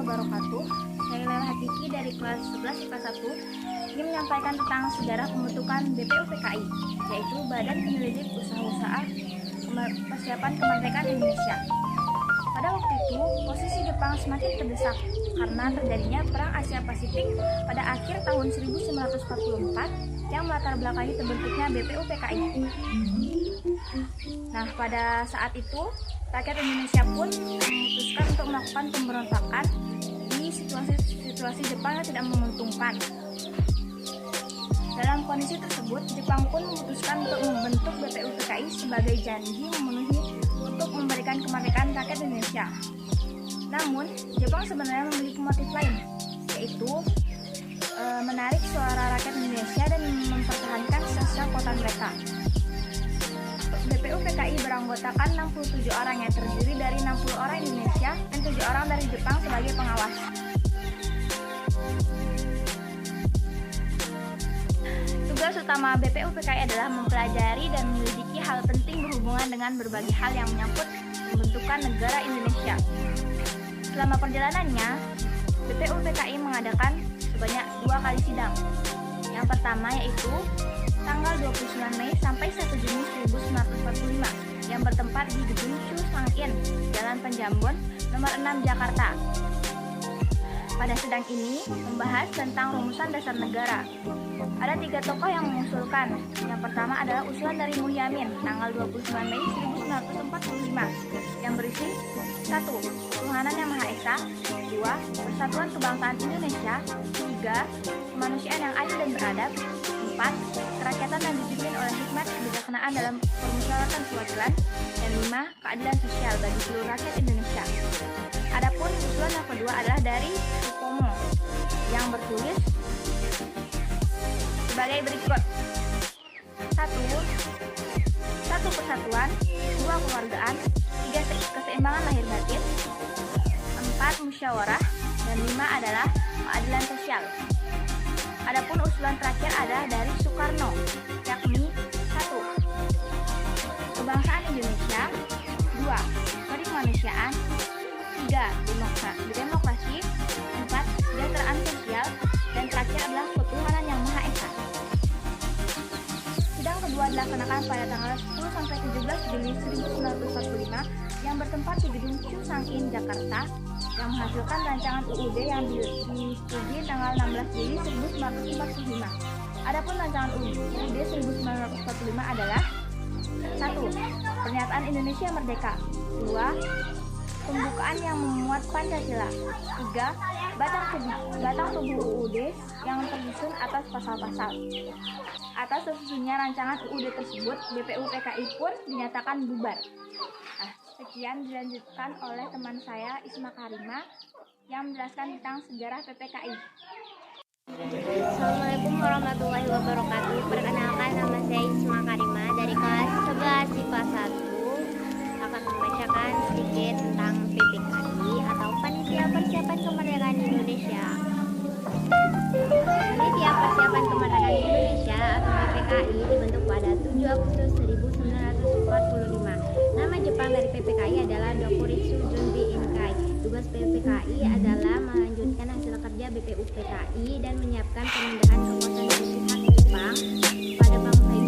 wabarakatuh. Saya Lela Hatiki dari kelas 11 IPA 1 ingin menyampaikan tentang sejarah pembentukan BPUPKI, yaitu Badan Penyelidik Usaha-Usaha Persiapan Kemerdekaan Indonesia. Pada waktu itu, posisi Jepang semakin terdesak karena terjadinya Perang Asia Pasifik pada akhir tahun 1944 yang melatar belakangi terbentuknya BPUPKI. Nah, pada saat itu, rakyat Indonesia pun memutuskan untuk melakukan pemberontakan di situasi Jepang yang tidak menguntungkan. Dalam kondisi tersebut, Jepang pun memutuskan untuk membentuk BPUPKI sebagai janji memenuhi untuk memberikan kemerdekaan rakyat Indonesia. Namun, Jepang sebenarnya memiliki motif lain, yaitu menarik suara rakyat Indonesia dan mempertahankan sisa kota mereka. BPUPKI beranggotakan 67 orang yang terdiri dari 60 orang Indonesia dan 7 orang dari Jepang sebagai pengawas. Tugas utama BPUPKI adalah mempelajari dan menyelidiki hal penting berhubungan dengan berbagai hal yang menyangkut pembentukan negara Indonesia. Selama perjalanannya, BPUPKI mengadakan sebanyak 2 kali sidang. Yang pertama yaitu tanggal 29 Mei sampai 1 Juni 1945 yang bertempat di Gedung Chu Sang In, Jalan Penjambon, nomor 6 Jakarta. Pada sidang ini membahas tentang rumusan dasar negara. Ada 3 tokoh yang mengusulkan. Yang pertama adalah usulan dari Muhyiddin tanggal 29 Mei 1945 yang berisi 1. Ketuhanan Yang Maha Esa, 2. Persatuan Kebangsaan Indonesia, 3. Kemanusiaan yang adil dan beradab, 4. Kerakyatan yang dipimpin oleh hikmat kebijaksanaan dalam permusyawaratan kewakilan, dan 5. Keadilan sosial bagi seluruh rakyat Indonesia. Adapun usulan yang kedua adalah dari Supomo yang bertulis sebagai berikut: 1. Persatuan, 2. Kekeluargaan, 3. Keseimbangan lahir batin, 4. Musyawarah, dan 5 adalah keadilan sosial. Adapun usulan terakhir adalah dari Soekarno, yakni 1. Kebangsaan Indonesia, 2. Kode kemanusiaan, 3. Demokrasi, 4. Kesejahteraan sosial, dan terakhir adalah ketuhanan Yang Maha Esa. Sidang kedua dilaksanakan pada tanggal 10 sampai 17 Juli 1945 yang bertempat di Gedung Chu Sang In, Jakarta, yang menghasilkan rancangan UUD yang disetujui tanggal 16 Juli 1945. Adapun rancangan UUD 1945 adalah 1. Pernyataan Indonesia Merdeka, 2. Pembukaan yang memuat Pancasila, 3. Batang tubuh UUD yang tersusun atas pasal-pasal. Atas tersusunnya rancangan UUD tersebut, BPUPKI pun dinyatakan bubar. Nah, sekian dilanjutkan oleh teman saya Isma Karima yang menjelaskan tentang sejarah PPKI. Assalamualaikum warahmatullahi wabarakatuh. Perkenalkan, nama saya Isma Karima dari kelas 11 IPA 1 akan membacakan sedikit tentang PPKI atau Panitia Persiapan Kemerdekaan Indonesia. Panitia Persiapan Kemerdekaan Indonesia atau PPKI dibentuk pada 7 Agustus 1945. Nama Jepang dari PPKI adalah Dokuritsu Junbi Inkai. Tugas PPKI adalah melanjutkan hasil kerja BPUPKI dan menyiapkan pemindahan kekuasaan dari pihak Jepang pada bangsa